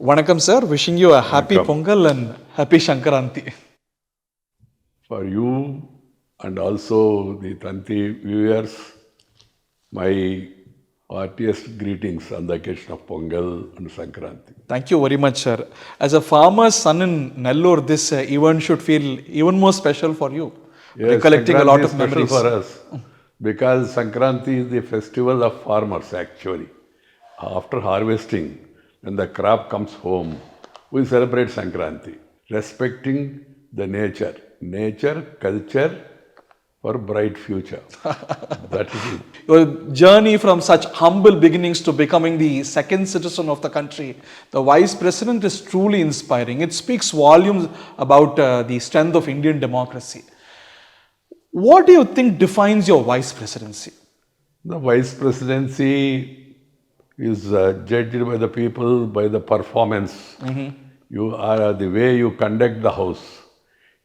Vanakkam sir, wishing you a happy Vanakkam. Pongal and happy Shankaranti. For you and also the Thanthi viewers, my heartiest greetings on the occasion of Pongal and Sankranti. Thank you very much, sir. As a farmer's son in Nellore, this event should feel even more special for you. Yes, Recollecting a Sankranti lot is of special memories. for us because Sankranti is the festival of farmers actually. After harvesting, when the crop comes home, we celebrate Sankranti, respecting the nature, culture for bright future. That is it. Your journey from such humble beginnings to becoming the second citizen of the country, the Vice President, is truly inspiring. It speaks volumes about the strength of Indian democracy. What do you think defines your Vice Presidency? The Vice Presidency is judged by the people by the performance. You are the way you conduct the House,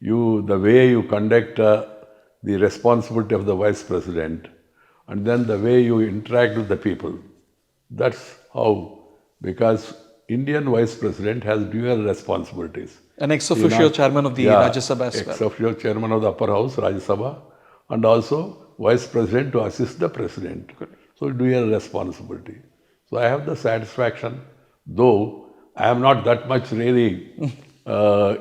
the way you conduct the responsibility of the Vice President, and then the way you interact with the people. That's how, because Indian Vice President has dual responsibilities. An ex officio chairman of the Rajya Sabha as well. Ex officio chairman of the upper house, Rajya Sabha, and also Vice President to assist the President. So dual responsibility. So I have the satisfaction, though I am not that much really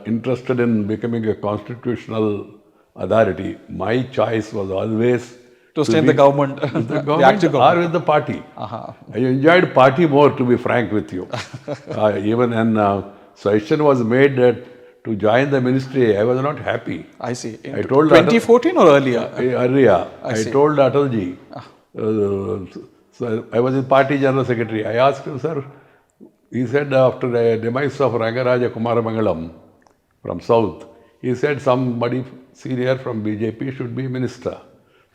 interested in becoming a constitutional authority. My choice was always To stay in the government, with the the government active or government. with the party. I enjoyed party more, to be frank with you. Even when suggestion was made to join the ministry, I was not happy. I see. In I told 2014 or earlier? Earlier, I see. told Atalji, so I was in party general secretary. I asked him, sir, he said after the demise of Rangaraja Kumaramangalam from South, he said somebody senior from BJP should be minister.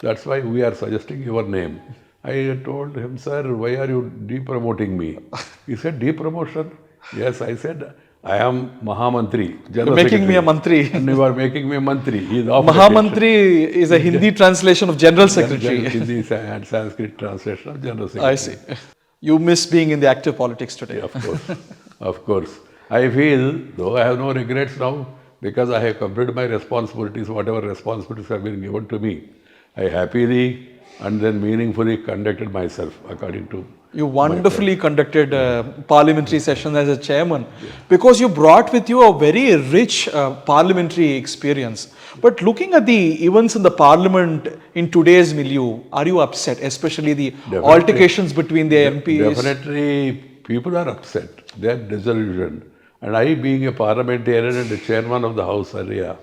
That's why we are suggesting your name. I told him, sir, why are you depromoting me? He said, depromotion? Yes, I said, I am Mahamantri, You're general making me a secretary. mantri. And you are making me a mantri. He is off Mahamantri is a Hindi translation of general secretary. Hindi and Sanskrit translation of general secretary. I see. You miss being in the active politics today. Of course, of course. I feel, though I have no regrets now, because I have completed my responsibilities, whatever responsibilities have been given to me, I happily and then meaningfully conducted myself according to. You wonderfully conducted parliamentary sessions as a chairman because you brought with you a very rich parliamentary experience. But looking at the events in the parliament in today's milieu, are you upset, especially the altercations between the MPs? Definitely, people are upset. They are disillusioned. And I, being a parliamentarian and the chairman of the House area,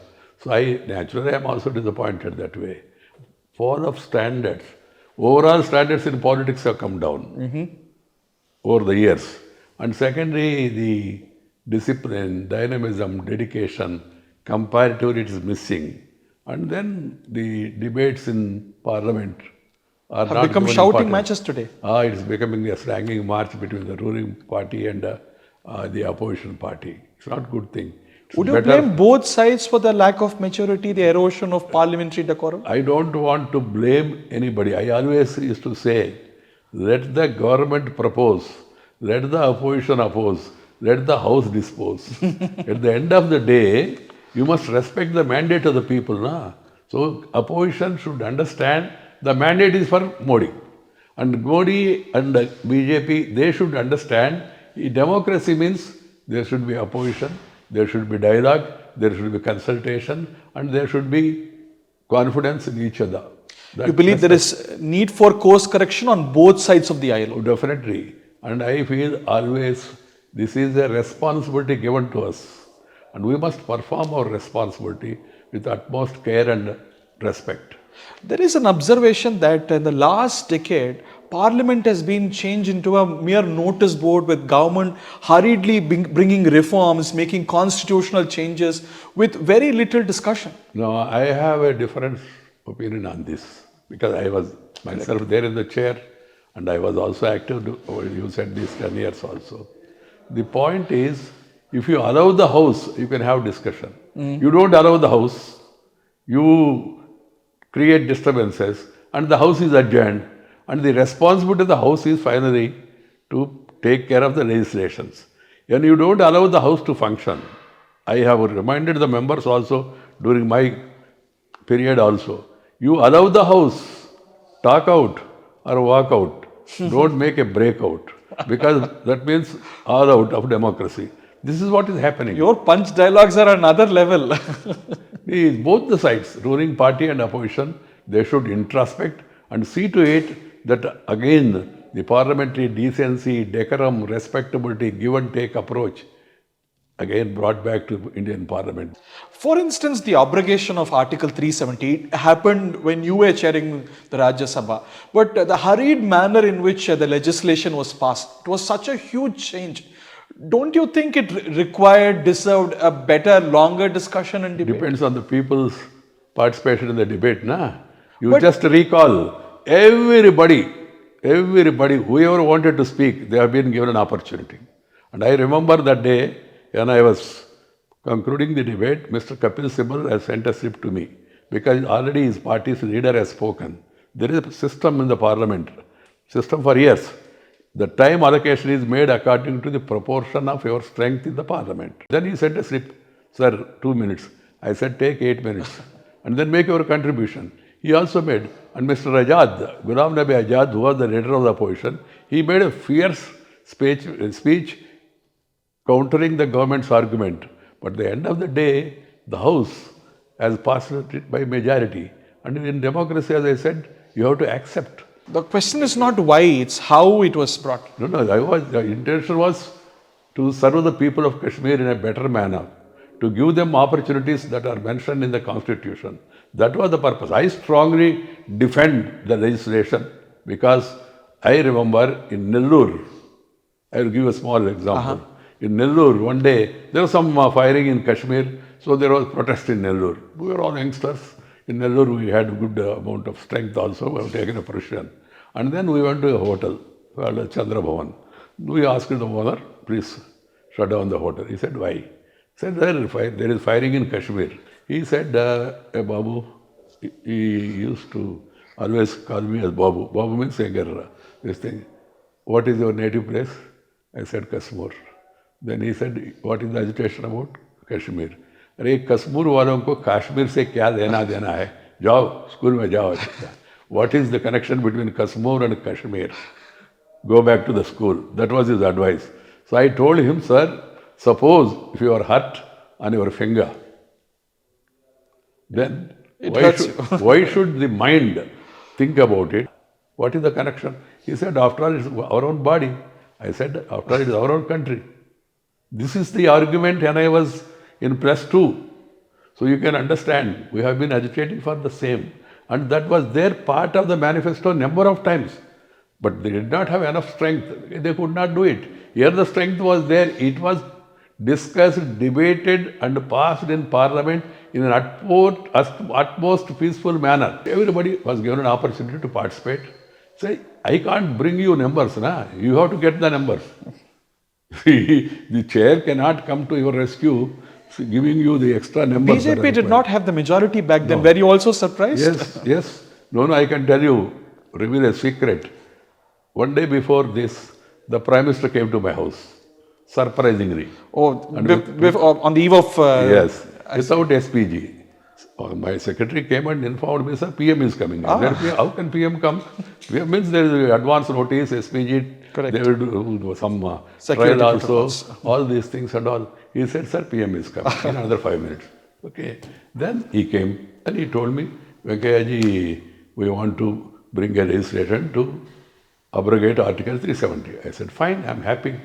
so I naturally am also disappointed that way. Fall of standards. Overall standards in politics have come down over the years. And secondly, the discipline, dynamism, dedication, comparatively it is missing. And then the debates in parliament are Have not become given shouting importance. matches today. It is becoming a slanging march between the ruling party and the opposition party. It's not a good thing. It's Would you better. blame both sides for the lack of maturity, the erosion of parliamentary decorum? I don't want to blame anybody. I always used to say, let the government propose, let the opposition oppose, let the house dispose. At the end of the day, you must respect the mandate of the people. Na? So opposition should understand the mandate is for Modi. And Modi and BJP, they should understand democracy means there should be opposition, there should be dialogue, there should be consultation, and there should be confidence in each other. You believe there is need for course correction on both sides of the aisle? Definitely. And I feel always this is a responsibility given to us. And we must perform our responsibility with utmost care and respect. There is an observation that in the last decade, Parliament has been changed into a mere notice board with government hurriedly bringing reforms, making constitutional changes with very little discussion. No, I have a different opinion on this because I was myself there in the chair and I was also active, you said this 10 years also. The point is, if you allow the house, you can have discussion. You don't allow the house, you create disturbances and the house is adjourned. And the responsibility of the house is finally to take care of the legislations. And you don't allow the house to function. I have reminded the members also during my period also. You allow the house, talk out or walk out. Don't make a breakout because that means all out of democracy. This is what is happening. Your punch dialogues are another level. Both the sides, ruling party and opposition, they should introspect and see to it that again the parliamentary decency, decorum, respectability, give and take approach again brought back to Indian Parliament. For instance, the abrogation of Article 370 happened when you were chairing the Rajya Sabha. But the hurried manner in which the legislation was passed, it was such a huge change. Don't you think it deserved a better, longer discussion and debate? Depends on the people's participation in the debate, na? You just recall everybody, whoever wanted to speak, they have been given an opportunity. And I remember that day when I was concluding the debate, Mr. Kapil Sibal has sent a slip to me because already his party's leader has spoken. There is a system in the parliament, system for years. The time allocation is made according to the proportion of your strength in the parliament. Then he sent a slip, sir, 2 minutes. I said, take 8 minutes and then make your contribution. He also made, and Mr. Ajad, Ghulam Nabi Ajad, who was the leader of the opposition, he made a fierce speech countering the government's argument. But at the end of the day, the House has passed it by majority. And in democracy, as I said, you have to accept. The question is not why, it's how it was brought. No, the intention was to serve the people of Kashmir in a better manner, to give them opportunities that are mentioned in the constitution. That was the purpose. I strongly defend the legislation because I remember in Nellore, I will give a small example. In Nellore, one day, there was some firing in Kashmir, so there was protest in Nellore. We were all youngsters. In Nellore, we had a good amount of strength also. We have taken a position. And then we went to a hotel called Chandra Bhavan. We asked the owner, please shut down the hotel. He said, why? He said, there is firing in Kashmir. He said, Babu, he used to always call me as Babu. Babu means Sengar. This thing. What is your native place? I said, Kashmir. Then he said, what is the agitation about? Kashmir. अरे कश्मीर वालों को कश्मीर से क्या लेना देना है जाओ school में जाओ what is the connection between Kashmir and Kashmir? Go back to the school. That was his advice. So I told him, sir, suppose if you are hurt on your finger, then why should the mind think about it? What is the connection? He said, after all, it's our own body. I said, after all, it's our own country. This is the argument when I was in plus 2. So you can understand, we have been agitating for the same. And that was their part of the manifesto number of times. But they did not have enough strength. They could not do it. Here the strength was there. It was discussed, debated and passed in parliament in an utmost peaceful manner. Everybody was given an opportunity to participate. Say, I can't bring you numbers. Na? You have to get the numbers. The chair cannot come to your rescue giving you the extra numbers. BJP did not have the majority back then. Were you also surprised? Yes. No, I can tell you, reveal a secret. One day before this, the Prime Minister came to my house, surprisingly. Oh, on the eve of... yes, without SPG. My secretary came and informed me, sir, PM is coming. Said, how can PM come? PM means there is advance notice, SPG, correct. They will do some security trial also, protocols. all these things and all. He said, sir, PM is coming in another 5 minutes. Okay. Then he came and he told me, Venkaiah ji, we want to bring a legislation to abrogate Article 370. I said, fine, I'm happy.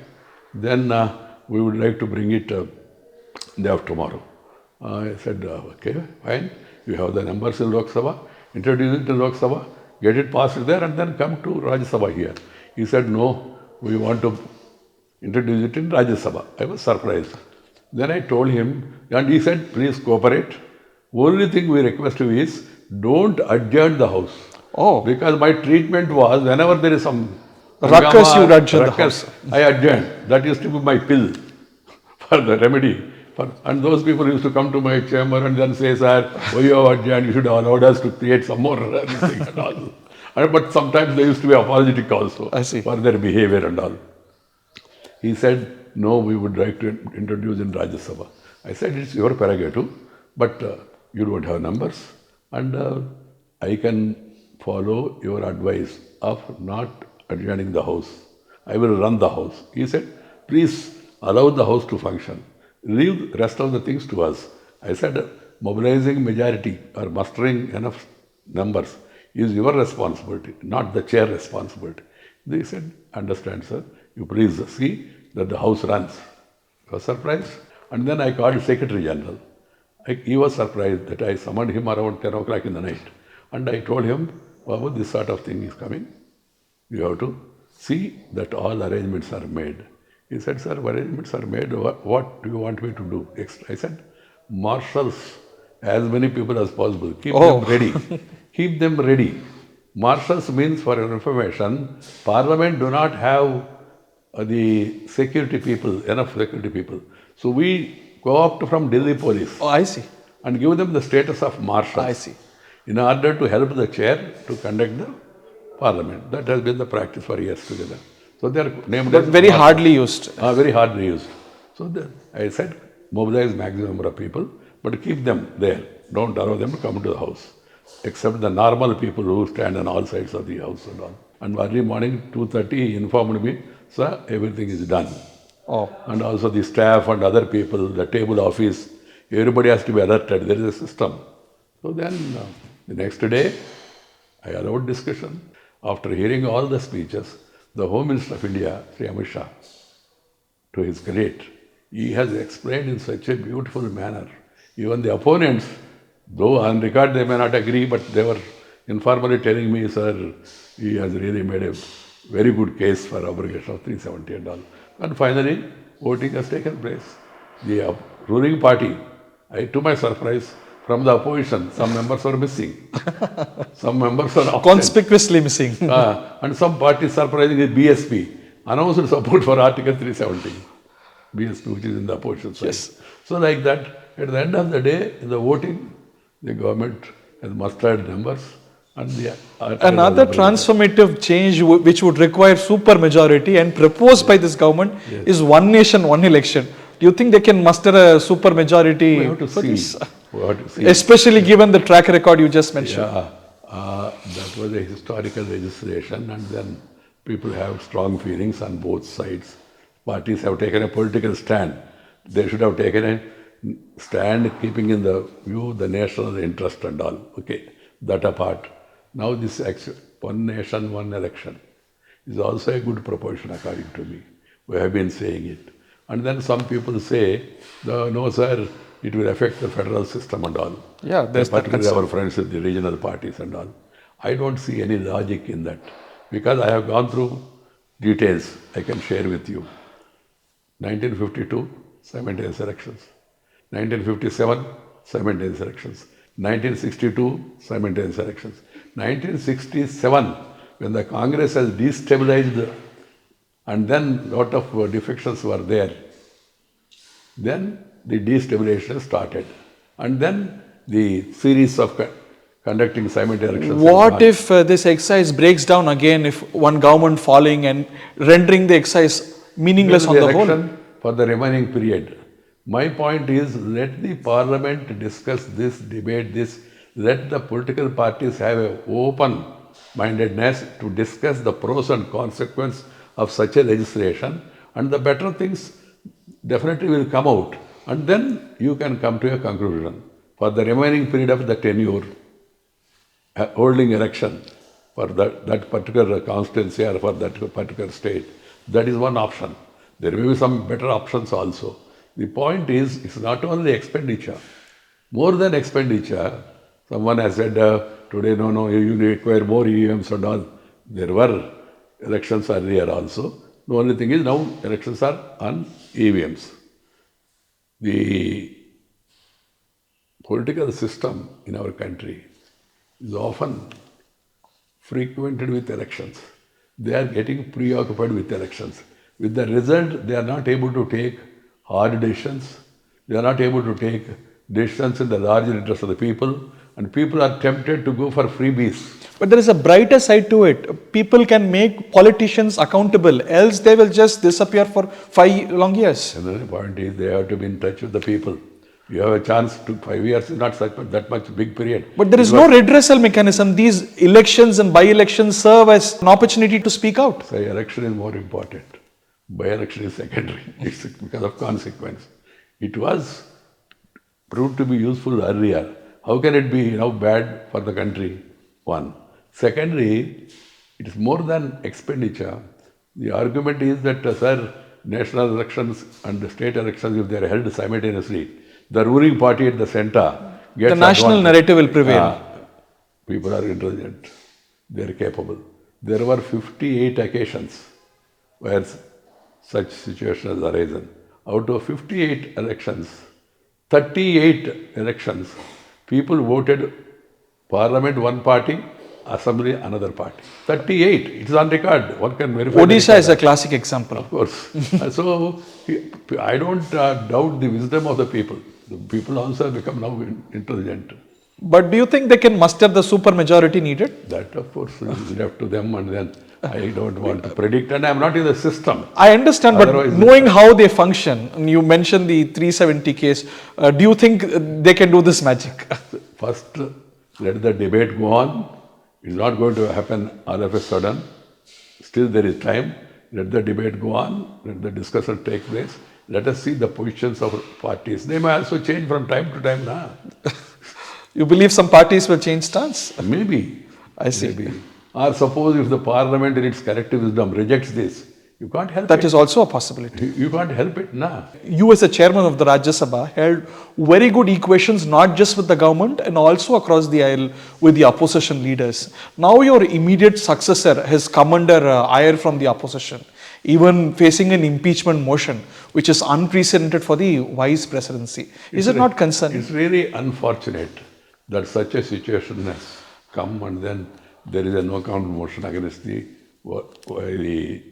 Then we would like to bring it day of tomorrow. I said, okay, fine. You have the numbers in Lok Sabha, introduce it in Lok Sabha, get it passed there and then come to Rajya Sabha here. He said, no, we want to introduce it in Rajya Sabha. I was surprised. Then I told him, and he said, please cooperate. Only thing we request you is, don't adjourn the house. Oh. Because my treatment was, whenever there is some ruckus, you adjourn the house. I adjourn. That used to be my pill for the remedy. And those people used to come to my chamber and then say, sir, why you have adjourned? You should have allowed us to create some more thing and all. But sometimes they used to be apologetic also I see. for their behavior and all. He said, no, we would like to introduce in Rajya Sabha. I said, it's your prerogative, but you don't have numbers, and I can follow your advice of not adjourning the house. I will run the house. He said, please allow the house to function. Leave the rest of the things to us. I said, mobilizing majority or mustering enough numbers is your responsibility, not the chair responsibility. They said, understand, sir. You please see that the house runs. I was surprised. And then I called Secretary General. He was surprised that I summoned him around 10 o'clock in the night. And I told him, Babu, this sort of thing is coming. You have to see that all arrangements are made. He said, sir, arrangements are made. What do you want me to do? I said, marshals as many people as possible. Keep them ready. Keep them ready. Marshals means, for your information, Parliament do not have the security people, enough security people. So we go up from Delhi police. Oh, I see. And give them the status of marshals. I see. In order to help the chair to conduct the Parliament. That has been the practice for years together. So they are named But as very marshals. hardly used. Very hardly used. So I said, mobilize maximum number of people, but keep them there. Don't allow them to come to the house. Except the normal people who stand on all sides of the house and all. And early morning, 2:30, he informed me, sir, everything is done. Oh. And also the staff and other people, the table office, everybody has to be alerted. There is a system. So then, the next day, I allowed discussion. After hearing all the speeches, the Home Minister of India, Sri Amit Shah, to his credit, he has explained in such a beautiful manner. Even the opponents, though on record they may not agree, but they were informally telling me, sir, he has really made a very good case for abrogation of 370 and all. And finally, voting has taken place. The ruling party, to my surprise, from the opposition, some members were missing. Some members were absent. Conspicuously missing. And some parties, surprisingly, BSP, announced support for Article 370. BSP, which is in the opposition side. Yes. So like that, at the end of the day, in the voting, the government has mustered numbers. And another transformative change which would require super majority and proposed by this government is one nation, one election. Do you think they can muster a super majority? We have to see. We have to see. Especially given the track record you just mentioned. Yeah, that was a historical legislation, and then people have strong feelings on both sides. Parties have taken a political stand. They should have taken a stand keeping in the view the national interest and all. Okay, that apart. Now this one nation, one election is also a good proposition according to me. We have been saying it. And then some people say, no sir, it will affect the federal system and all. Yeah, there's particularly our friends with the regional parties and all. I don't see any logic in that. Because I have gone through details I can share with you. 1952, simultaneous elections. 1957, simultaneous elections. 1962, simultaneous elections. 1967, when the Congress has destabilized and then lot of defections were there, then the destabilization started. And then the series of conducting simultaneous elections. What if this exercise breaks down again, if one government falling and rendering the exercise meaningless on the whole? For the remaining period. My point is, let the parliament discuss this, debate this, let the political parties have an open-mindedness to discuss the pros and consequences of such a legislation, and the better things definitely will come out. And then you can come to a conclusion. For the remaining period of the tenure, holding election for that particular constituency or for that particular state, that is one option. There may be some better options also. The point is, it's not only expenditure. More than expenditure, someone has said, today, no, you require more EVMs and all. There were elections earlier also. The only thing is now elections are on EVMs. The political system in our country is often frequented with elections. They are getting preoccupied with elections. With the result, they are not able to take hard decisions. They are not able to take decisions in the larger interest of the people, and people are tempted to go for freebies. But there is a brighter side to it. People can make politicians accountable, else they will just disappear for 5 long years. And the point is, they have to be in touch with the people. You have a chance to 5 years is not that much big period. But there is no redressal mechanism. These elections and by-elections serve as an opportunity to speak out. So election is more important. By-election is secondary. It's because of consequence. It was proved to be useful earlier. How can it be now bad for the country? One. Secondly, it is more than expenditure. The argument is that, sir, national elections and state elections, if they are held simultaneously, the ruling party at the center gets The national narrative will prevail. People are intelligent. They are capable. There were 58 occasions where such situations has arisen. Out of 58 elections, 38 elections, people voted Parliament one party, Assembly another party. 38. It is on record. One can verify. Odisha is a classic example. Of course. So I don't doubt the wisdom of the people. The people also have become now intelligent. But do you think they can muster the super majority needed? That of course is left to them, and then I don't want to predict, and I am not in the system. I understand, but Otherwise, knowing how they function, and you mentioned the 370 case, do you think they can do this magic? First, let the debate go on. It's not going to happen all of a sudden. Still there is time. Let the debate go on. Let the discussion take place. Let us see the positions of parties. They may also change from time to time now. You believe some parties will change stance? Maybe. I see. Maybe. Or suppose if the parliament in its collective wisdom rejects this, you can't help it. That is also a possibility. You can't help it now. You as a chairman of the Rajya Sabha held very good equations not just with the government and also across the aisle with the opposition leaders. Now your immediate successor has come under ire from the opposition, even facing an impeachment motion, which is unprecedented for the vice presidency. Is it not concerning? It's really unfortunate that such a situation has come, and then there is a no count motion against the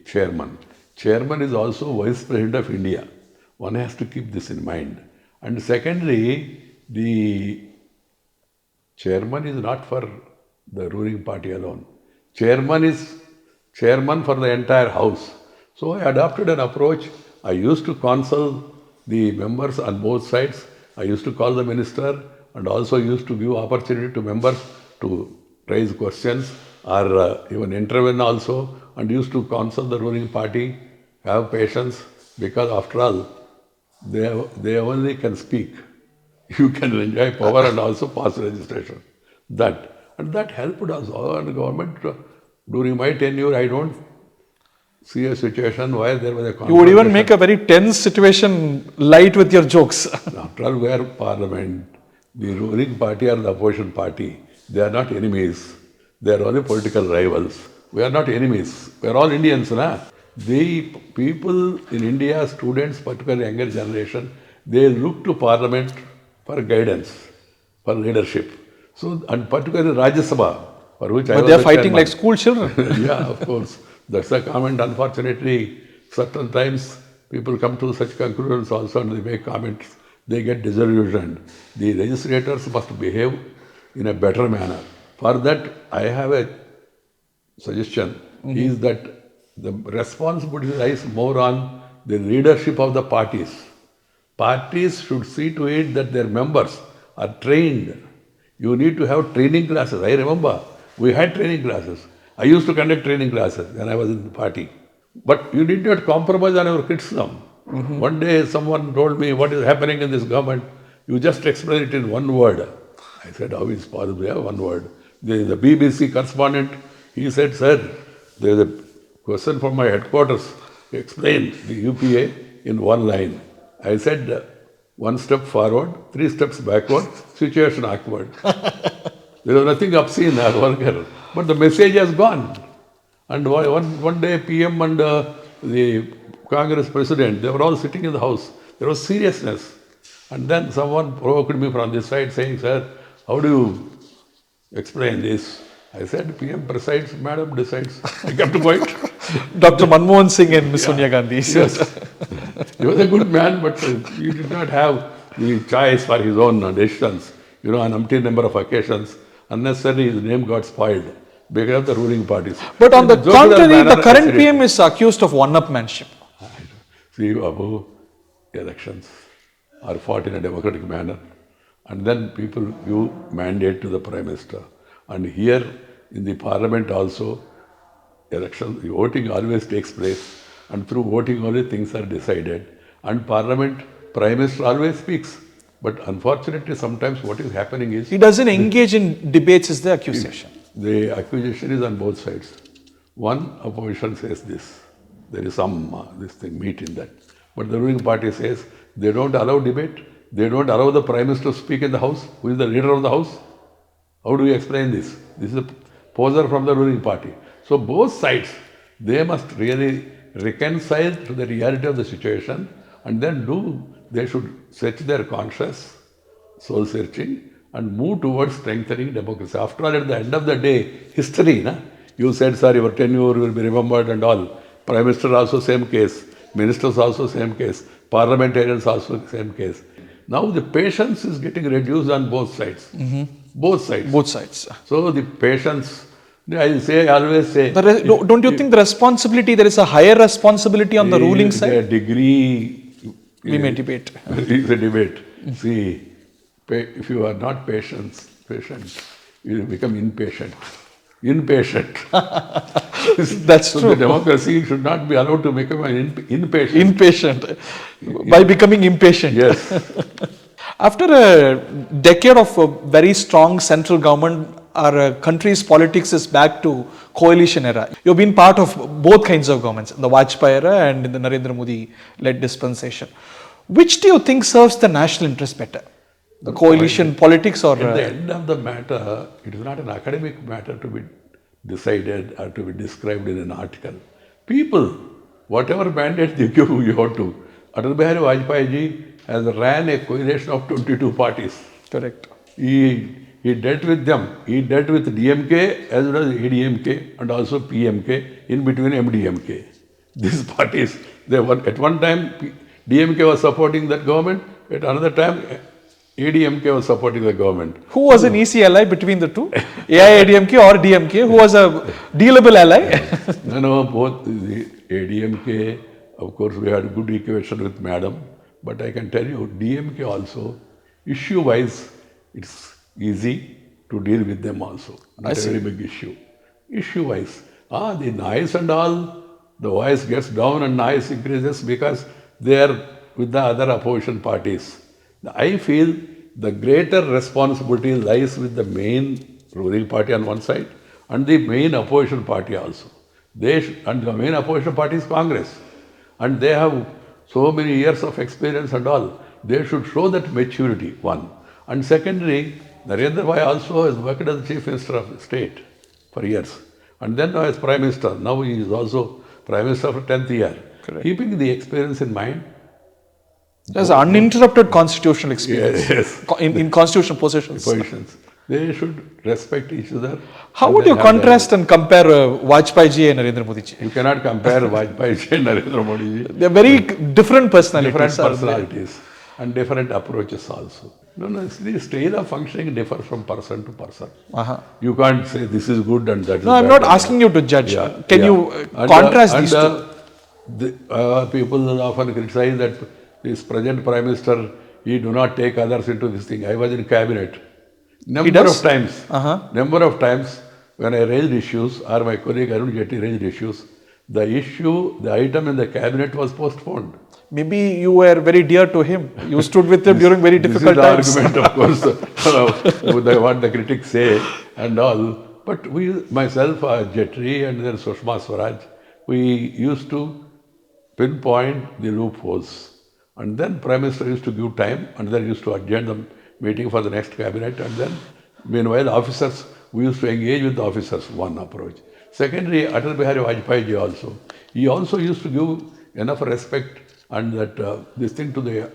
chairman. Chairman is also Vice President of India. One has to keep this in mind. And secondly, the chairman is not for the ruling party alone. Chairman is chairman for the entire house. So I adopted an approach. I used to counsel the members on both sides. I used to call the minister and also used to give opportunity to members to raise questions or even intervene also, and used to counsel the ruling party, have patience, because after all, they only can speak. You can enjoy power and also pass legislation. And that helped us. Our government, during my tenure, I don't see a situation where there was a confrontation. You would even make a very tense situation light with your jokes. After all, we are parliament. The ruling party or the opposition party, they are not enemies. They are only political rivals. We are not enemies. We are all Indians. Na? The people in India, students, particularly younger generation, they look to parliament for guidance, for leadership. So, and particularly Rajya Sabha, for which But they are fighting like school children. Yeah, of course. That's the comment. Unfortunately, certain times people come to such conclusions also, and they make comments. They get disillusioned. The legislators must behave in a better manner. For that, I have a suggestion, is that the responsibility lies more on the leadership of the parties. Parties should see to it that their members are trained. You need to have training classes. I remember we had training classes. I used to conduct training classes when I was in the party. But you did not compromise on your criticism. One day someone told me, what is happening in this government? You just explain it in one word. I said, how is it possible? Yeah, one word. The BBC correspondent, he said, sir, there is a question from my headquarters. Explain the UPA in one line. I said, one step forward, 3 steps backward, situation awkward. There was nothing obscene or vulgar. But the message has gone. And one day PM and the Congress president, they were all sitting in the house. There was seriousness. And then someone provoked me from this side saying, sir, how do you explain this? I said, PM presides, Madam decides. I kept quiet. Dr. Manmohan Singh and Ms. Sonia Gandhi. Yes. He was a good man, but he did not have the choice for his own decisions. on umpteen number of occasions, unnecessarily his name got spoiled because of the ruling parties. But on the In jocular contrary, manner, the I current said it. PM is accused of one-upmanship. See, above elections are fought in a democratic manner, and then people give mandate to the Prime Minister. And here in the Parliament also, election, the voting always takes place, and through voting only things are decided. And Parliament, Prime Minister always speaks. But unfortunately, sometimes what is happening is He doesn't engage in debates is the accusation. the accusation is on both sides. One opposition says this, there is some this thing meat in that. But the ruling party says they don't allow debate, they don't allow the Prime Minister to speak in the House. Who is the leader of the House? How do we explain this? This is a poser from the ruling party. So both sides, they must really reconcile to the reality of the situation, and then they should search their conscience, soul searching, and move towards strengthening democracy. After all, at the end of the day, history, you said, sir, your tenure will be remembered and all. Prime Minister also same case, ministers also same case, parliamentarians also same case. Now the patience is getting reduced on both sides. Both sides. Both sides. So the patience, I always say. Don't you think the responsibility, there is a higher responsibility on the ruling side? The degree. We may debate. It's a debate. See, if you are not patient, you will become impatient. That's So true. the democracy should not be allowed to become impatient. Impatient. By becoming impatient. Yes. After a decade of a very strong central government, our country's politics is back to coalition era. You've been part of both kinds of governments, the Vajpayee era and in the Narendra Modi-led dispensation. Which do you think serves the national interest better? The coalition politics or... At the end of the matter, it is not an academic matter to be decided or to be described in an article. People, whatever mandate they give, you have to. Atal Bihari Vajpayee ji has ran a coalition of 22 parties. Correct. He dealt with them. He dealt with DMK as well as ADMK and also PMK, in between MDMK. These parties, they were at one time DMK was supporting that government, at another time ADMK was supporting the government. Who was an easy ally between the two? AIADMK or DMK? Who was a dealable ally? No, both the ADMK, of course, we had good equation with Madam, but I can tell you, DMK also, issue-wise, it's easy to deal with them also. Not a very big issue. Issue-wise, the noise and all, the voice gets down and noise increases because they are with the other opposition parties. I feel the greater responsibility lies with the main ruling party on one side and the main opposition party also. And the main opposition party is Congress. And they have so many years of experience and all. They should show that maturity, one. And secondly, Narendra Bhai also has worked as the Chief Minister of State for years. And then now as Prime Minister. Now he is also Prime Minister for 10th year. Correct. Keeping the experience in mind. There's uninterrupted constitutional experience. Yes. In constitutional positions. They should respect each other. How would you contrast and compare Vajpayee ji and Narendra Modi ji? You cannot compare Vajpayee ji and Narendra Modi ji. They're very different personalities. Different personalities and different approaches also. The style of functioning differs from person to person. You can't say this is good and that is bad. No, I'm not asking you to judge. Can you contrast these two? People often criticize that this present Prime Minister, he do not take others into this thing. I was in cabinet. Number of times when I raised issues or my colleague Arun Jaitley raised issues, the item in the cabinet was postponed. Maybe you were very dear to him. You stood with him during very difficult times. This is the argument, of course, what the critics say and all. But myself, Jaitley and then Sushma Swaraj, we used to pinpoint the loopholes. And then Prime Minister used to give time and then used to adjourn the meeting for the next cabinet. And then, meanwhile, officers, we used to engage with the officers, one approach. Secondly, Atal Bihari Vajpayee ji also. He also used to give enough respect and that this thing to the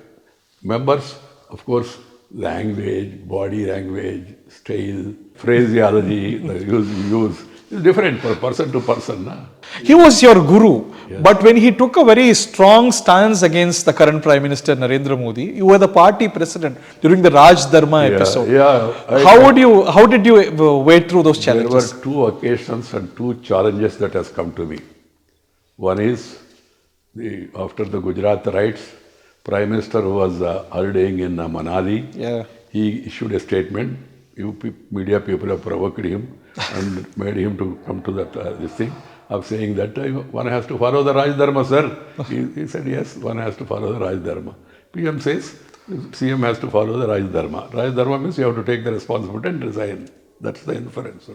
members, of course, language, body language, style, phraseology, the use is different from person to person. He was your guru. But when he took a very strong stance against the current Prime Minister Narendra Modi, you were the party president during the Raj Dharma episode. How did you wade through those challenges? There were two occasions and two challenges that has come to me. One is after the Gujarat riots, Prime Minister who was holidaying in Manali, he issued a statement. Media people have provoked him and made him to come to that this thing of saying that one has to follow the Raj Dharma, sir. He said, yes, one has to follow the Raj Dharma. PM says, CM has to follow the Raj Dharma. Raj Dharma means you have to take the responsibility and resign. That's the inference.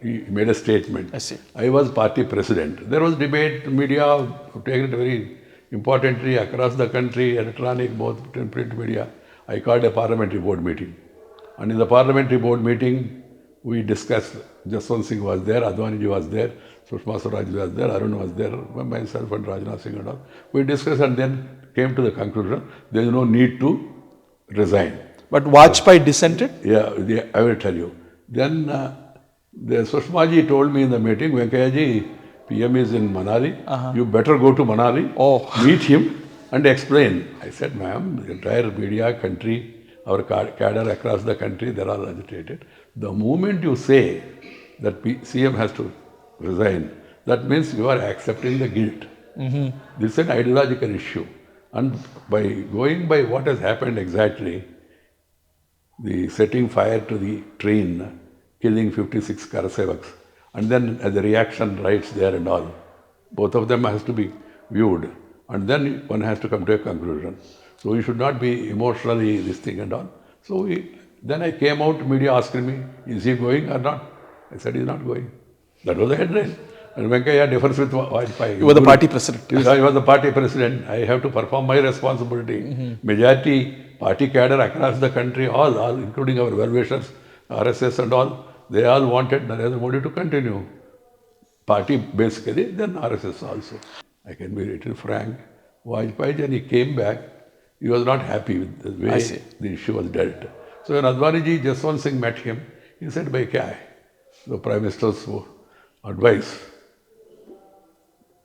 He made a statement. I see. I was party president. There was debate, media taken it very importantly across the country, electronic, both print media. I called a parliamentary board meeting. And in the parliamentary board meeting, we discussed, Jaswant Singh was there, Advani ji was there, Sushma Swaraj was there, Arun was there, myself and Rajnath Singh and all. We discussed and then came to the conclusion, there is no need to resign. But Vajpayee dissented? Yeah, I will tell you. Then the Sushma ji told me in the meeting, Venkaiah ji, PM is in Manali, you better go to Manali, meet him and explain. I said, ma'am, the entire media, country, our cadre across the country, they are all agitated. The moment you say that CM has to resign, that means you are accepting the guilt. This is an ideological issue. And by going by what has happened exactly, the setting fire to the train, killing 56 Karasevaks, and then as a reaction riots there and all, both of them has to be viewed. And then one has to come to a conclusion. So we should not be emotionally this thing and all. So then I came out, media asking me, is he going or not? I said, he's not going. That was the headline. And Venkaiah differs with Vajpayee. You were the party president. I was the party president. I have to perform my responsibility. Majority party cadre across the country, all including our well-wishers, RSS and all, they all wanted Narendra Modi to continue. Party basically, then RSS also. I can be little frank. Vajpayee, when he came back, he was not happy with the way the issue was dealt. So when Advani ji, Jaswant Singh met him, he said, "Bhai kya hai?" The Prime Minister's advice.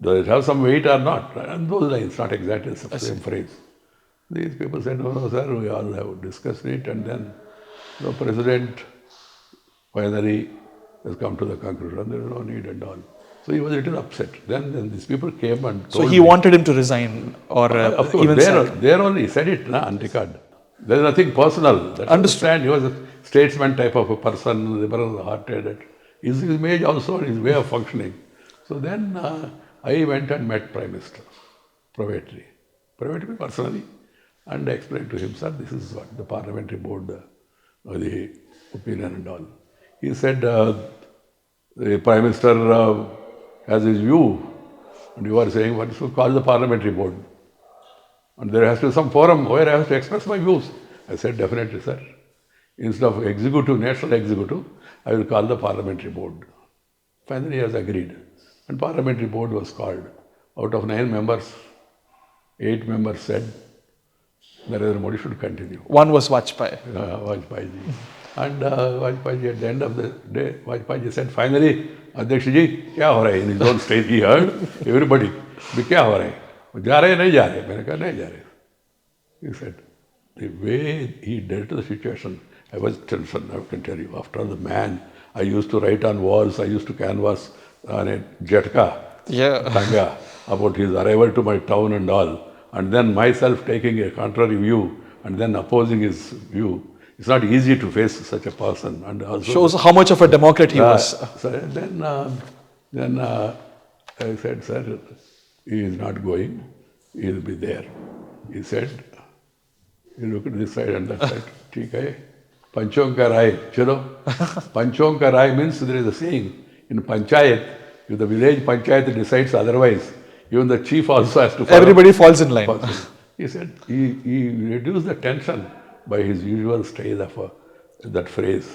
Does it have some weight or not? And those lines, not exactly the same phrase. These people said, no, sir, we all have discussed it, and then the President finally has come to the conclusion there is no need and all. So he was a little upset. Then these people came and told So he wanted him to resign or of course, even there only said it on record. There is nothing personal. Understand? He was a statesman type of a person, liberal-hearted. His image also and his way of functioning. So then I went and met Prime Minister privately personally, and I explained to him, sir, this is what the parliamentary board, the opinion and all. He said, the Prime Minister has his view, and you are saying what should call the parliamentary board. And there has to be some forum where I have to express my views. I said, definitely, sir. Instead of executive, national executive, I will call the parliamentary board. Finally, he has agreed. And parliamentary board was called. Out of 9 members, 8 members said Narendra Modi should continue. One was Vajpayee. Vajpayee ji. And Vajpayee ji, at the end of the day, Vajpayee ji said, finally, Adhyaksh ji, kya ho raha hai? In his own state, he heard everybody, kya ho raha hai? Ja rahe, nahi ja rahe? Maine kaha, nahi ja rahe. He said, the way he dealt with the situation, I was tension, I can tell you. After the man, I used to write on walls, I used to canvas on a jetka, tanga, about his arrival to my town and all. And then myself taking a contrary view and then opposing his view. It's not easy to face such a person. And also shows how much of a democrat he was. So then I said, sir, he is not going, he will be there. He said, he looked at this side and that side, ठीक है, पंचों का राय, चलो. पंचों का राय means there is a saying in panchayat, if the village panchayat decides otherwise, even the chief also has to follow. Everybody falls in line. He said he reduced the tension by his usual style of that phrase,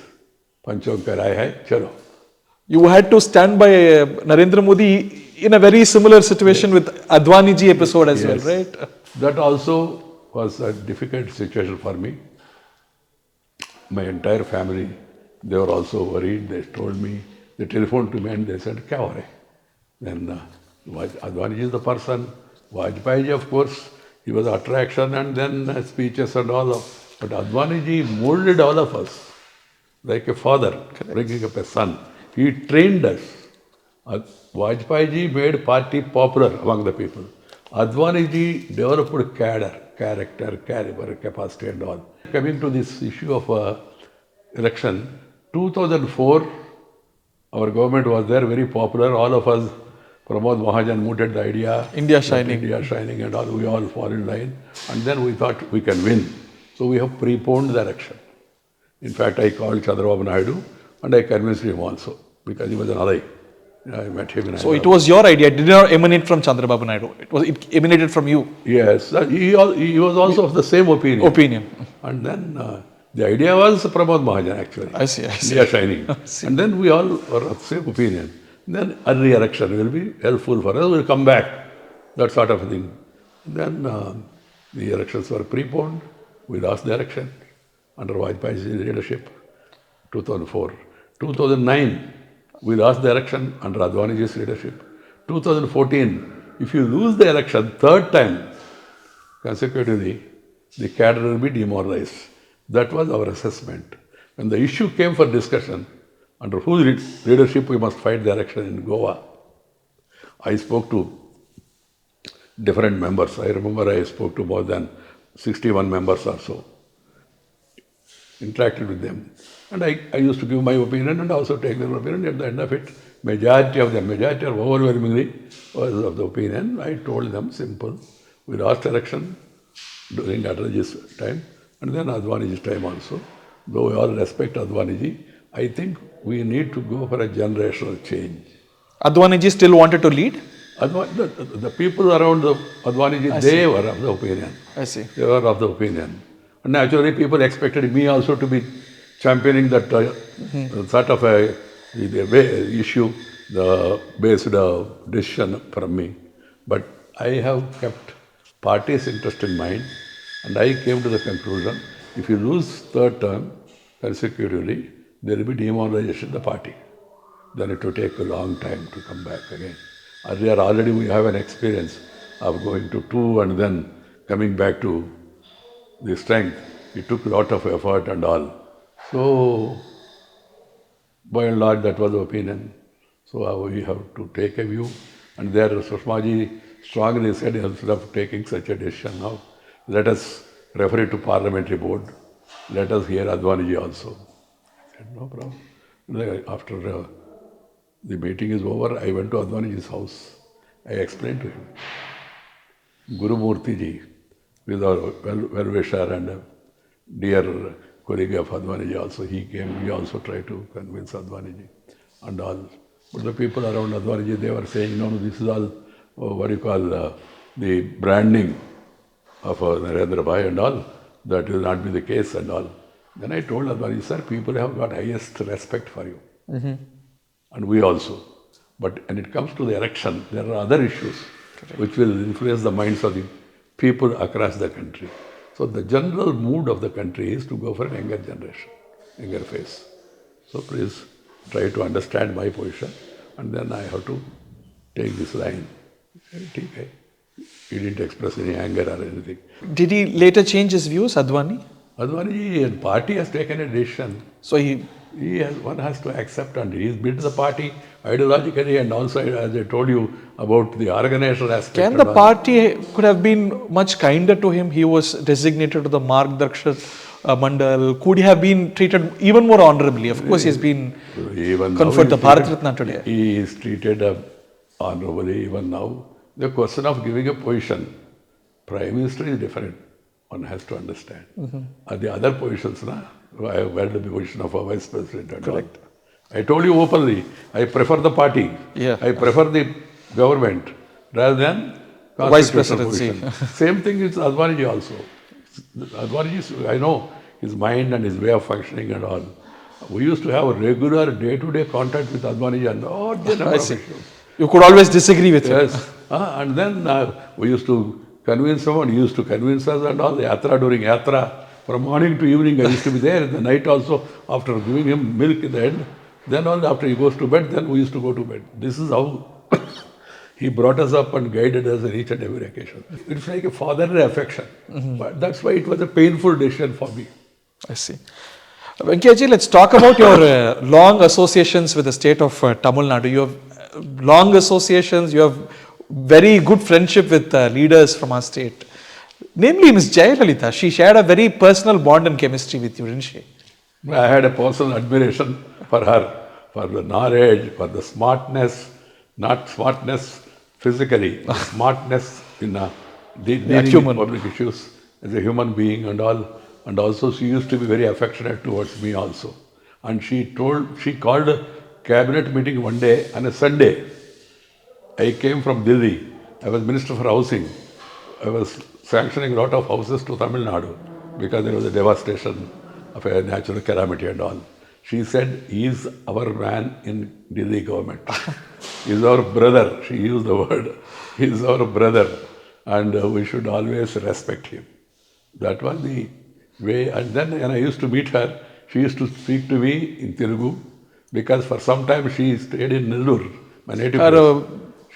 Panchon ka rai hai, chalo. You had to stand by Narendra Modi in a very similar situation with Advani ji episode as well, right? That also was a difficult situation for me. My entire family, they were also worried. They told me, they telephoned to me and they said, kya ho raha hai? Then Advaniji is the person. Vajpayee, of course, he was attraction and then speeches and all of. But Advaniji molded all of us like a father bringing up a son. He trained us. Vajpayee made party popular among the people. Advaniji developed character, caliber, capacity and all. Coming to this issue of election, 2004, our government was there, very popular. All of us, Pramod Mahajan mooted the idea. India shining. India shining and all. We all fall in line. And then we thought we can win. So we have preponed the election. In fact, I called Chandrababu Naidu and I convinced him also because he was an ally. I met him in So it was your idea. It did not emanate from Chandrababu Naidu. It emanated from you. Yes. He was also of the same opinion. And then the idea was Pramod Mahajan actually. I see. India shining. And then we all were of the same opinion. Then early election will be helpful for us. We'll come back. That sort of thing. Then the elections were preponed. We lost the election under Vajpayee's leadership, 2004. 2009, we lost the election under Advaniji's leadership. 2014, if you lose the election third time consecutively, the cadre will be demoralized. That was our assessment. When the issue came for discussion, under whose leadership we must fight the election in Goa, I spoke to different members. I remember I spoke to more than 61 members or so, interacted with them. And I used to give my opinion and also take their opinion. At the end of it, majority overwhelmingly was of the opinion. I told them simple. We lost election during Adithanar's time and then Advaniji's time also. Though we all respect Advaniji, I think we need to go for a generational change. Advaniji still wanted to lead? The people around Advaniji, they were of the opinion. I see. They were of the opinion. And naturally, people expected me also to be championing that sort of a issue, the based decision from me. But I have kept party's interest in mind, and I came to the conclusion: if you lose third term consecutively, there will be demoralization in the party. Then it will take a long time to come back again. Earlier, already we have an experience of going to two and then coming back to the strength. It took a lot of effort and all. So, by and large, that was the opinion. So we have to take a view. And there, Sushmaji strongly said, instead of taking such a decision now, let us refer it to parliamentary board. Let us hear Advaniji also. I said, no problem. After the meeting is over, I went to Advaniji's house. I explained to him. Guru Murthy ji, with our well-wisher and a dear colleague of Advaniji also, he came. We also tried to convince Advaniji and all. But the people around Advaniji, they were saying, no, this is all, what you call, the branding of Narendra Bhai and all. That will not be the case and all. Then I told Advaniji, sir, people have got highest respect for you. And we also. But when it comes to the election, there are other issues which will influence the minds of the people across the country. So the general mood of the country is to go for a younger generation, younger face. So please try to understand my position, and then I have to take this line. He didn't express any anger or anything. Did he later change his views, Advani? Advaniji and party has taken a decision. So one has to accept, and he has built the party ideologically, and also, as I told you, about the organizational aspect. Can the party could have been much kinder to him? He was designated to the Margdarshan Mandal. Could he have been treated even more honorably? Of course, he has been conferred the Bharat Ratna today. He is treated honorably even now. The question of giving a position, Prime Minister is different. One has to understand. The other positions, I have held the position of a Vice President. And correct. All. I told you openly, I prefer the party. Yeah. I prefer the government rather than Vice Presidency. Same thing is Advaniji also. Advaniji, I know his mind and his way of functioning and all. We used to have a regular day-to-day contact with Advaniji and all the number of issues. You could always disagree with him. Yes. And then we used to convince someone, he used to convince us and all. Yatra, during Yatra, from morning to evening I used to be there. In the night also, after giving him milk in the end. Then only after he goes to bed, then we used to go to bed. This is how He brought us up and guided us on each and every occasion. It's like a fatherly affection. But that's why it was a painful decision for me. I see. Venkaiah, let's talk about your long associations with the state of Tamil Nadu. You have long associations, you have very good friendship with leaders from our state. Namely, Ms. Jayalalithaa, she shared a very personal bond and chemistry with you, didn't she? I had a personal admiration for her, for the knowledge, for the smartness, not smartness physically, smartness in dealing with public issues as a human being and all. And also she used to be very affectionate towards me also. And she called a cabinet meeting one day on a Sunday. I came from Delhi. I was Minister for Housing. I was sanctioning a lot of houses to Tamil Nadu because there was a devastation of a natural calamity and all. She said, he is our man in Delhi government. He is our brother. She used the word. He is our brother and we should always respect him. That was the way. And then when I used to meet her, she used to speak to me in Telugu because for some time she stayed in Nellore, my native place.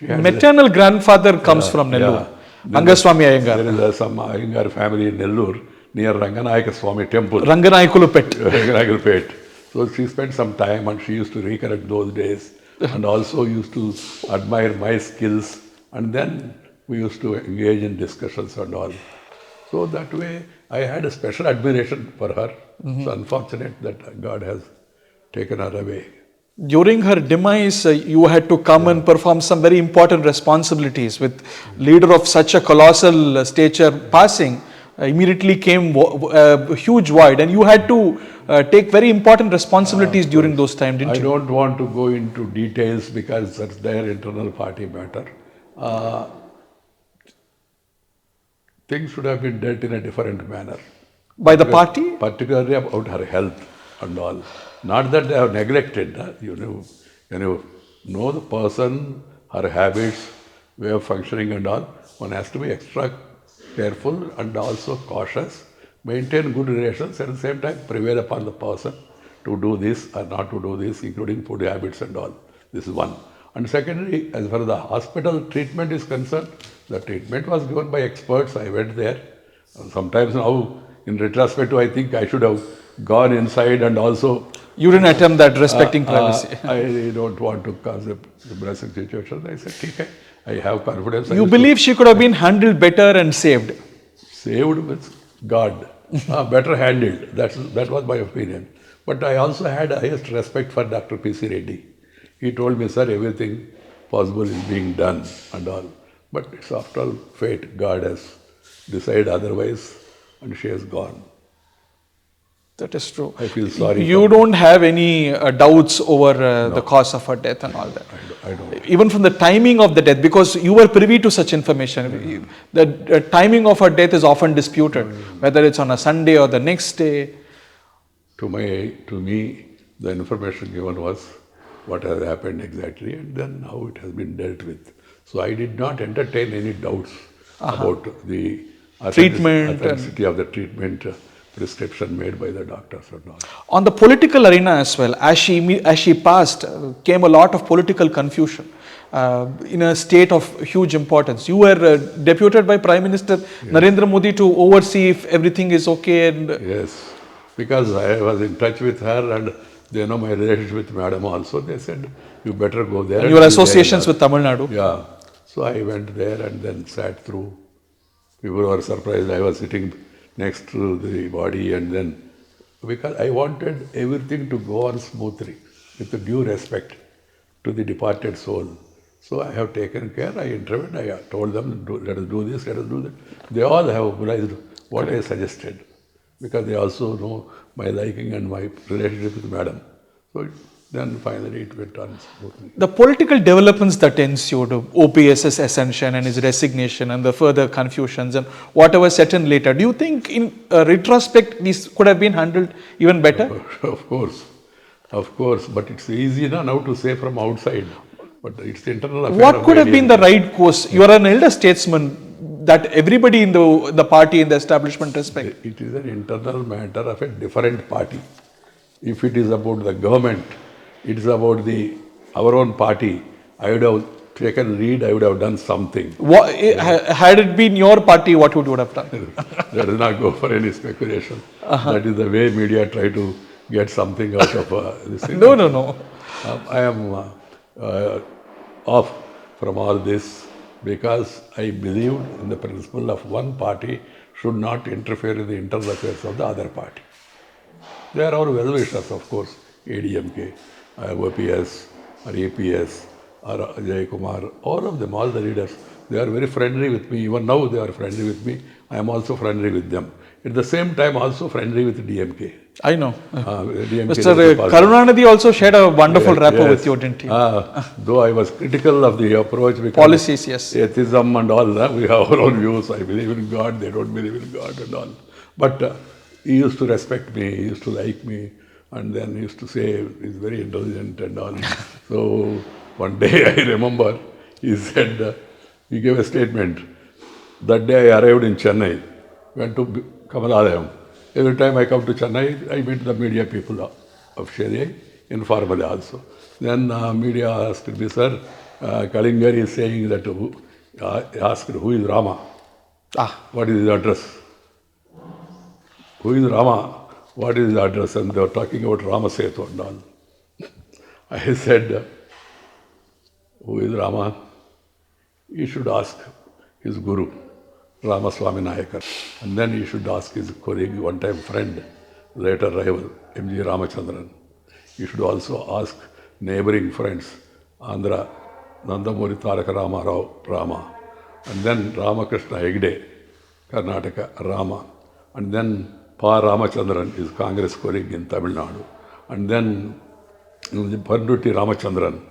Maternal grandfather comes from Nellore. Angaswamy Iyengar. There is some Iyengar family in Nellore near Ranganayaka Swami temple. Ranganaykulupet. So she spent some time and she used to recollect those days and also used to admire my skills and then we used to engage in discussions and all. So that way I had a special admiration for her. It's unfortunate that God has taken her away. During her demise, you had to come and perform some very important responsibilities with leader of such a colossal stature passing. Immediately came a huge void and you had to take very important responsibilities during those times, didn't you? I don't want to go into details because that's their internal party matter. Things should have been dealt in a different manner. By the party? Particularly about her health and all. Not that they have neglected. When you know the person, her habits, way of functioning and all, one has to be extra careful and also cautious, maintain good relations, at the same time prevail upon the person to do this or not to do this, including food habits and all. This is one. And secondly, as far as the hospital treatment is concerned, the treatment was given by experts. I went there. Sometimes now, in retrospect, I think I should have gone inside and also... You didn't attempt that, respecting privacy. I don't want to cause a embarrassing situation. I said, okay, I have confidence. You believe she could have been handled better and saved? Saved with God. Better handled. That was my opinion. But I also had highest respect for Dr. P.C. Reddy. He told me, sir, everything possible is being done and all. But it's after all fate. God has decided otherwise and she has gone. That is true. I feel sorry. You don't have any doubts over the cause of her death and all that? I don't. Even from the timing of the death, because you were privy to such information. The timing of her death is often disputed, whether it's on a Sunday or the next day. To me, the information given was what has happened exactly and then how it has been dealt with. So I did not entertain any doubts about the authenticity of the treatment prescription made by the doctors or not. On the political arena as well, as she passed, came a lot of political confusion in a state of huge importance. You were deputed by Prime Minister Narendra Modi to oversee if everything is okay. And yes, because I was in touch with her and they know my relationship with Madam also. They said, you better go there. And your associations with Tamil Nadu. Yeah. So I went there and then sat through. People were surprised. I was sitting next to the body and then, because I wanted everything to go on smoothly with the due respect to the departed soul. So I have taken care, I intervened, I told them, let us do this, let us do that. They all have obliged what I suggested because they also know my liking and my relationship with Madam. So then finally it went on smoothly. The political developments that ensued, OPS's ascension and his resignation and the further confusions and whatever set in later, do you think in retrospect these could have been handled even better? Of course, but it's easy now to say from outside, but it's the internal affair. What could have been the right course? You are an elder statesman that everybody in the party, in the establishment respect. It is an internal matter of a different party. If it is about the government, it is about our own party, I would have taken lead, I would have done something. Had it been your party, what would you have done? Let us not go for any speculation. That is the way media try to get something out of this thing. No. I am off from all this because I believed in the principle of one party should not interfere in the internal affairs of the other party. They are our well-wishers, of course, ADMK, OPS, or APS, or Ajay Kumar, all of them, all the leaders, they are very friendly with me. Even now they are friendly with me. I am also friendly with them. At the same time, also friendly with DMK. I know. DMK Mr. Karunanidhi also shared a wonderful rapport with you, didn't he? Though I was critical of the approach because Policies, yes. atheism and all that, we have our own views. I believe in God, they don't believe in God and all. But he used to respect me, he used to like me, and then he used to say he's very intelligent and all. So one day I remember he said, he gave a statement. That day I arrived in Chennai, went to Kamalayam. Every time I come to Chennai, I meet the media people of Chennai, informally also. Then media asked me, sir, Kalingar is saying that, asked who is Rama? What is his address? Who is Rama? What is his address? And they were talking about Rama Setu and all. I said, who is Rama? You should ask his guru, Ramaswamy Nayakar. And then you should ask his colleague, one-time friend, later rival, M.G. Ramachandran. You should also ask neighboring friends, Andhra, Nandamuri Taraka Rama Rao, Rama. And then Ramakrishna Hegde, Karnataka, Rama. And then Pa Ramachandran, his Congress colleague in Tamil Nadu. And then Parnuti Ramachandran,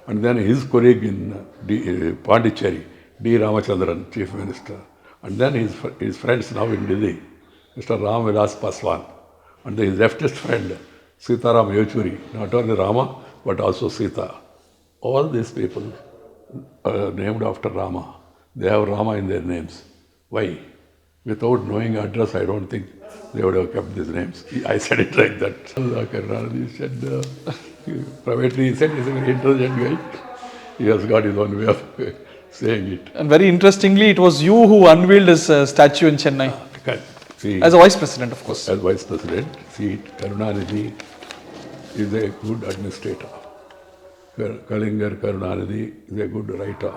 and then his colleague in Pondicherry, D. Ramachandran, Chief Minister. And then his friends now in Delhi, Mr. Ram Vilas Paswan. And then his leftist friend, Sitaram Yechuri, not only Rama, but also Sita. All these people are named after Rama. They have Rama in their names. Why? Without knowing address, I don't think they would have kept these names. I said it like that. Karunanidhi said, privately he said he's a very intelligent guy. He has got his own way of saying it. And very interestingly, it was you who unveiled his statue in Chennai. See, as a Vice President, of course. As Vice President, see, Karunanidhi is a good administrator. Kalingar Karunanidhi is a good writer.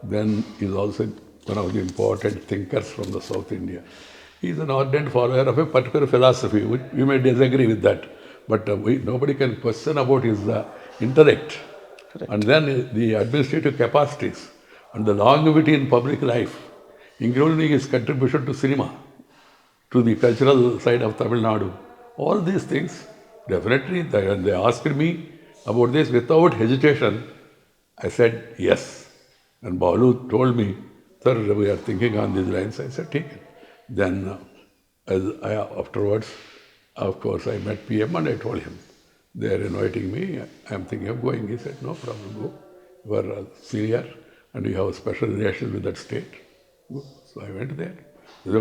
Then he is also one of the important thinkers from the South India. He is an ardent follower of a particular philosophy, which we may disagree with that, but nobody can question about his intellect. Correct. And then the administrative capacities and the longevity in public life, including his contribution to cinema, to the cultural side of Tamil Nadu. All these things, definitely, they asked me about this without hesitation. I said yes. And Balu told me, sir, we are thinking on these lines. I said, take it. Then afterwards, of course, I met PM and I told him, they are inviting me, I am thinking of going. He said, no problem, go. You are a senior and you have a special relation with that state. Go. So I went there. There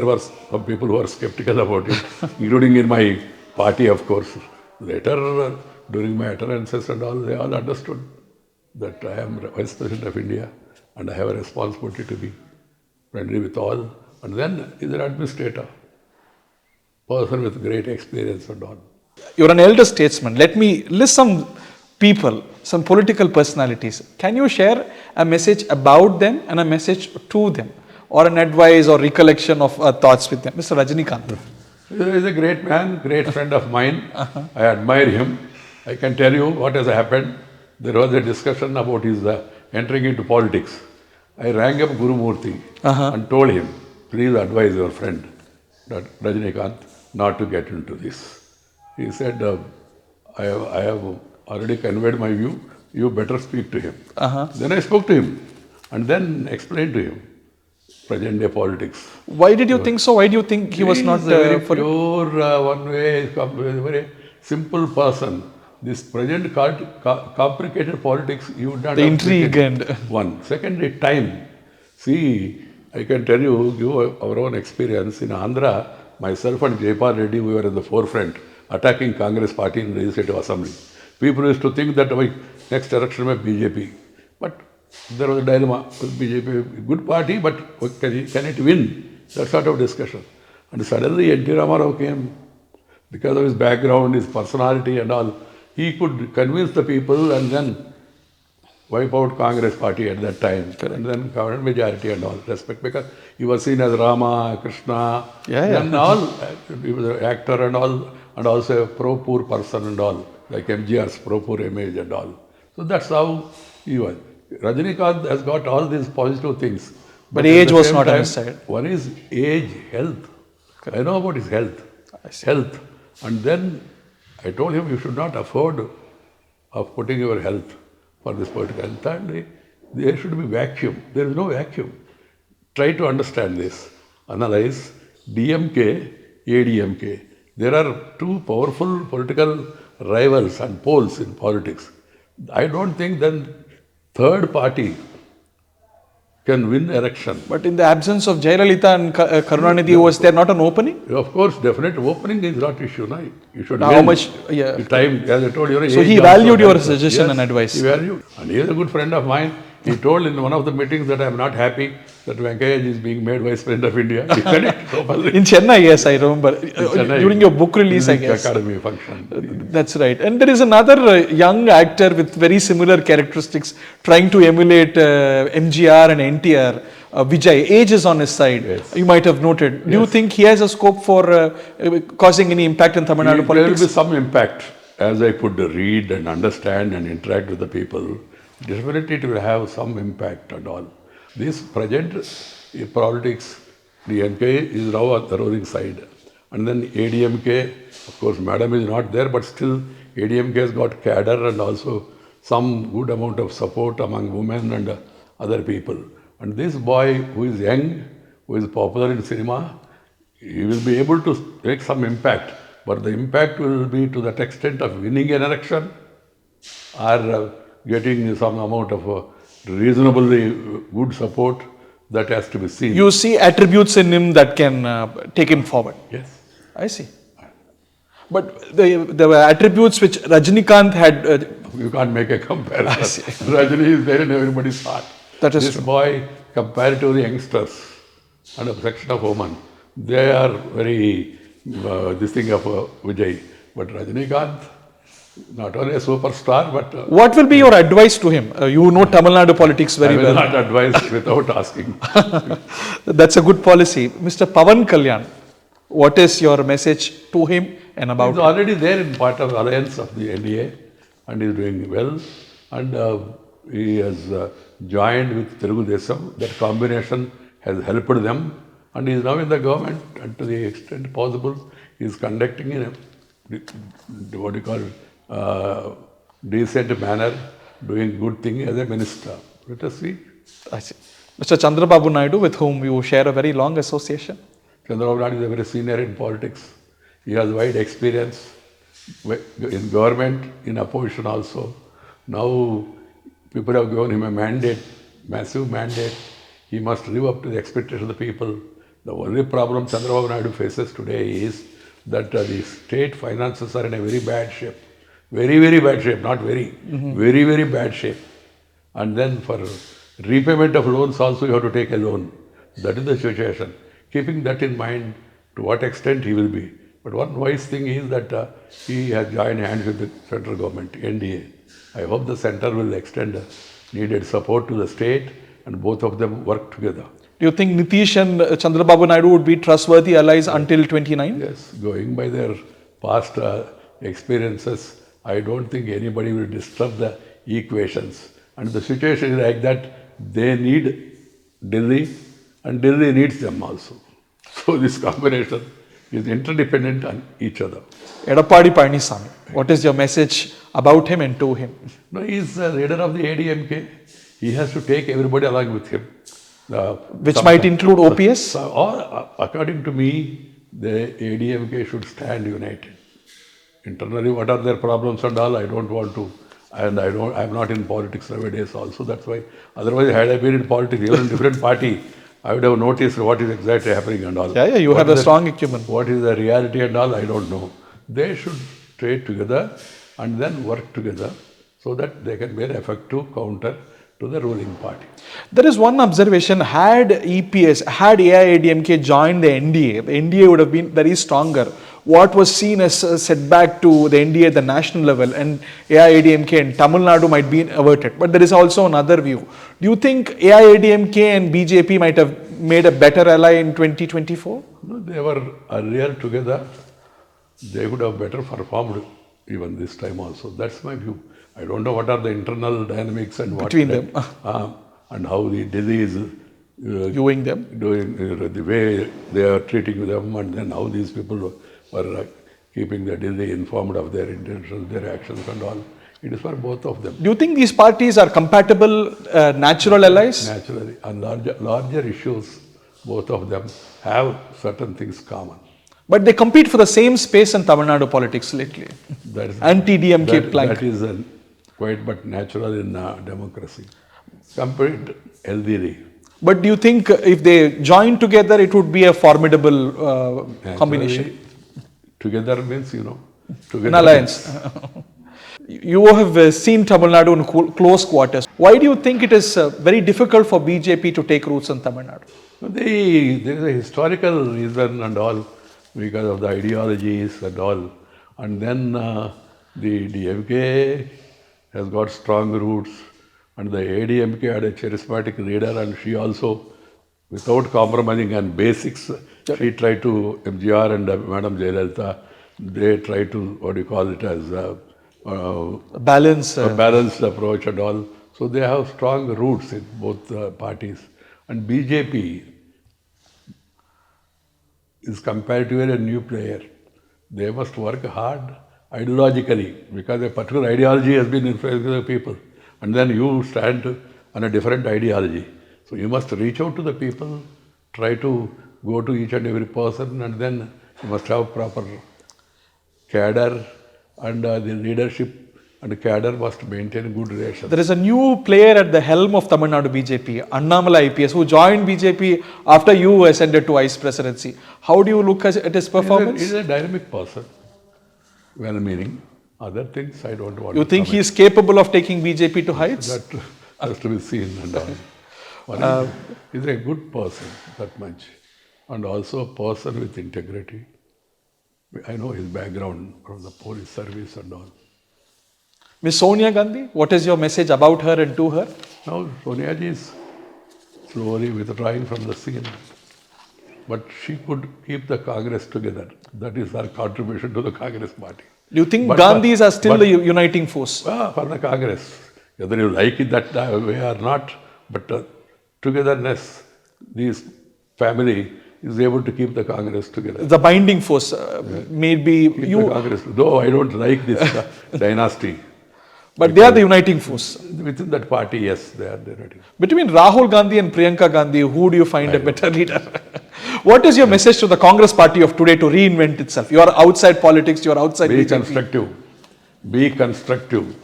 were some people who were skeptical about it, including in my party, of course. Later, during my utterances and all, they all understood that I am Vice President of India and I have a responsibility to be friendly with all. And then he's an administrator, person with great experience and all. You're an elder statesman. Let me list some people, some political personalities. Can you share a message about them and a message to them, or an advice or recollection of thoughts with them? Mr. Rajinikanth. He is a great man, great friend of mine. I admire him. I can tell you what has happened. There was a discussion about his entering into politics. I rang up Guru Murthy and told him, please advise your friend, Rajinikanth, not to get into this. He said, I have already conveyed my view, you better speak to him. Then I spoke to him and then explained to him present day politics. Why did you think so? Why do you think he was not very pure, one way, very simple person. This present complicated politics, you would not the intrigue and one. Secondly, time. See, I can tell you, give our own experience. In Andhra, myself and Jayapal Reddy, we were in the forefront, attacking Congress party in the Legislative Assembly. People used to think that next election may BJP. But there was a dilemma with BJP, good party, but can it win? That sort of discussion. And suddenly N.T. Ramarao came, because of his background, his personality and all. He could convince the people and then wipe out Congress party at that time. Correct. And then government majority and all. Respect, because he was seen as Rama, Krishna, and all. He was an actor and all, and also a pro-poor person and all, like MGR's pro-poor image and all. So that's how he was. Rajinikanth has got all these positive things. But age was not on his side. One is age, health. Correct. I know about his health. Health. And then I told him, you should not afford of putting your health for this political. And thirdly, there should be vacuum. There is no vacuum. Try to understand this. Analyze DMK, ADMK. There are two powerful political rivals and poles in politics. I don't think then third party can win election. But in the absence of Jayalalithaa and Karunanidhi, was there not an opening? Of course, definite opening is not issue. No? You should how much? Yeah. Time, as I told you. So he valued your suggestion and advice. He valued. And he is a good friend of mine. He told in one of the meetings that I am not happy that Venkaiah is being made Vice President of India. He said it openly. In Chennai, yes, I remember. Chennai, during your book release, I guess. Academy function. That's right. And there is another young actor with very similar characteristics trying to emulate MGR and NTR. Vijay, age is on his side. Yes. You might have noted. Do you think he has a scope for causing any impact in Tamil Nadu politics? There will be some impact as I could read and understand and interact with the people. Definitely it will have some impact and all. This present politics, DMK is now on the ruling side. And then ADMK, of course, Madam is not there, but still ADMK has got cadre and also some good amount of support among women and other people. And this boy who is young, who is popular in cinema, he will be able to make some impact. But the impact will be to that extent of winning an election or getting some amount of reasonably good support. That has to be seen. You see attributes in him that can take him forward. Yes. I see. But there were attributes which Rajinikanth had. You can't make a comparison. Rajini is there in everybody's heart. That is this true. Boy, compared to the youngsters and a section of women, they are very this thing of Vijay. But Rajinikanth, not only a superstar, but... what will be your advice to him? You know Tamil Nadu politics very well. I will not advise without asking. That's a good policy. Mr. Pawan Kalyan, what is your message to him and about He's already there in part of alliance of the NDA and is doing well. And he has joined with Telugu Desam. That combination has helped them. And he is now in the government, and to the extent possible, he is conducting in a, what do you call it, decent manner, doing good thing as a minister. Let us see. I see. Mr. Chandrababu Naidu, with whom you share a very long association. Chandrababu Naidu is a very senior in politics. He has wide experience in government, in opposition also. Now people have given him a mandate, massive mandate. He must live up to the expectation of the people. The only problem Chandrababu Naidu faces today is that the state finances are in a very bad shape. Very, very bad shape, not very, very, very bad shape. And then for repayment of loans also you have to take a loan. That is the situation. Keeping that in mind, to what extent he will be. But one wise thing is that he has joined hands with the central government, NDA. I hope the center will extend needed support to the state and both of them work together. Do you think Nitish and Chandrababu Naidu would be trustworthy allies until 29? Yes, going by their past experiences, I don't think anybody will disturb the equations. And the situation is like that, they need Delhi and Delhi needs them also. So this combination is interdependent on each other. Edappadi Palaniswamy, what is your message about him and to him? No, he is the leader of the ADMK. He has to take everybody along with him. Which might include OPS? Or, according to me, the ADMK should stand united. Internally, what are their problems and all, I don't want to. And I'm not in politics nowadays also, that's why. Otherwise, had I been in politics, even in different party, I would have noticed what is exactly happening and all. Yeah, you have a strong acumen. What is the reality and all, I don't know. They should trade together and then work together so that they can be an effective counter to the ruling party. There is one observation, had EPS, had AIADMK joined the NDA would have been very stronger. What was seen as a setback to the NDA at the national level, and AIADMK and Tamil Nadu might be averted. But there is also another view. Do you think AIADMK and BJP might have made a better ally in 2024? No, they were earlier together. They would have better performed even this time also. That's my view. I don't know what are the internal dynamics and what Between them. And how the Delhi is Viewing them. doing the way they are treating them, and then how these people were keeping the Delhi informed of their intentions, their actions and all. It is for both of them. Do you think these parties are compatible, natural allies? Naturally. And larger issues, both of them have certain things common. But they compete for the same space in Tamil Nadu politics lately. That is Anti-DMK plank. That is quite but natural in democracy. Complete healthily. But do you think if they join together, it would be a formidable combination? Together means, together. An alliance. You have seen Tamil Nadu in close quarters. Why do you think it is very difficult for BJP to take roots in Tamil Nadu? There is a historical reason and all, because of the ideologies and all. And then the DMK has got strong roots, and the ADMK had a charismatic leader, and she also, without compromising on basics, she tried to, MGR and Madam Jayalalithaa, they tried to, A balance. a balanced approach and all. So they have strong roots in both parties. And BJP is comparatively a new player. They must work hard ideologically, because a particular ideology has been influencing the people. And then you stand on a different ideology. So you must reach out to the people, try to go to each and every person, and then you must have proper cadre, and the leadership and cadre must maintain good relations. There is a new player at the helm of Tamil Nadu BJP, Annamalai IPS, who joined BJP after you ascended to vice presidency. How do you look at his performance? He is a dynamic person, well-meaning. Other things I don't want You to think comment. he is capable of taking BJP to heights? That has to be seen and all. He's a good person, that much. And also a person with integrity. I know his background from the police service and all. Miss Sonia Gandhi, what is your message about her and to her? Now Sonia Ji is slowly withdrawing from the scene. But she could keep the Congress together. That is her contribution to the Congress party. Do you think Gandhis are still the uniting force? For the Congress. Whether you like it that way or not, but togetherness, this family is able to keep the Congress together. The binding force, maybe Keep you, the Congress, though I don't like this dynasty. but they are the uniting force. Within that party, yes, they are the uniting. Between Rahul Gandhi and Priyanka Gandhi, who do you find a better leader? What is your message to the Congress party of today to reinvent itself? You are outside politics, you are outside Be BJP. constructive. Be constructive.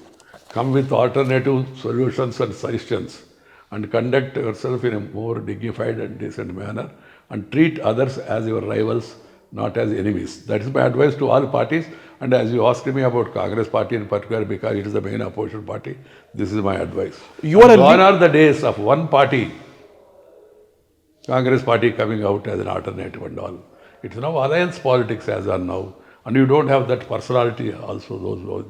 Come with alternative solutions and suggestions, and conduct yourself in a more dignified and decent manner, and treat others as your rivals, not as enemies. That is my advice to all parties. And as you asked me about Congress party in particular, because it is the main opposition party, this is my advice. Gone are the days of one party, Congress party coming out as an alternative and all. It's now alliance politics as are now. And you don't have that personality also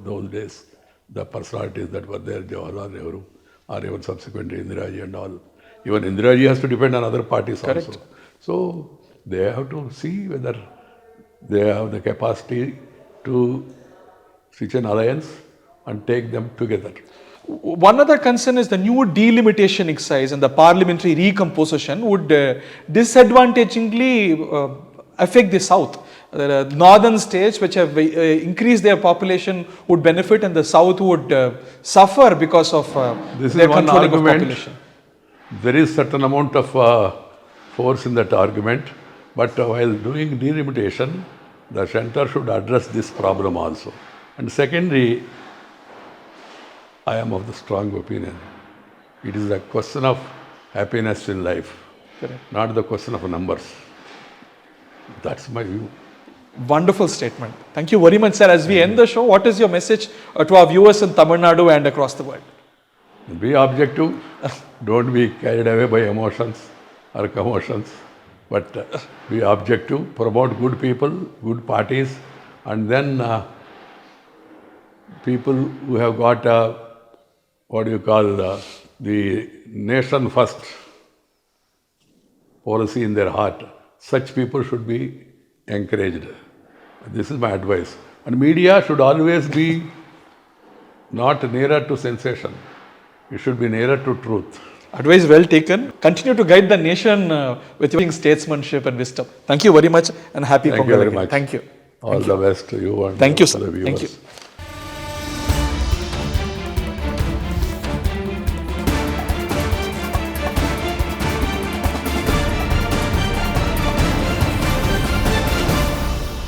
those days. The personalities that were there, Jawaharlal Nehru, or even subsequently Indiraji and all. Even Indiraji has to depend on other parties also. So they have to see whether they have the capacity to stitch an alliance and take them together. One other concern is the new delimitation exercise and the parliamentary recomposition would disadvantagingly affect the south. The northern states which have increased their population would benefit, and the south would suffer because of their controlling of population. There is certain amount of force in that argument, but while doing delimitation, the center should address this problem also. And secondly, I am of the strong opinion, it is a question of happiness in life, not the question of numbers. That's my view. Wonderful statement. Thank you very much, sir. As we end the show, what is your message to our viewers in Tamil Nadu and across the world? Be objective. Don't be carried away by emotions or commotions. But be objective. Promote good people, good parties, and then people who have got the nation first policy in their heart. Such people should be encouraged. This is my advice. And media should always be not nearer to sensation. It should be nearer to truth. Advice well taken. Continue to guide the nation with your statesmanship and wisdom. Thank you very much and happy Thank Pongal you very again. much. Thank you. All the best to you and Thank you, to sir. the viewers. Thank you.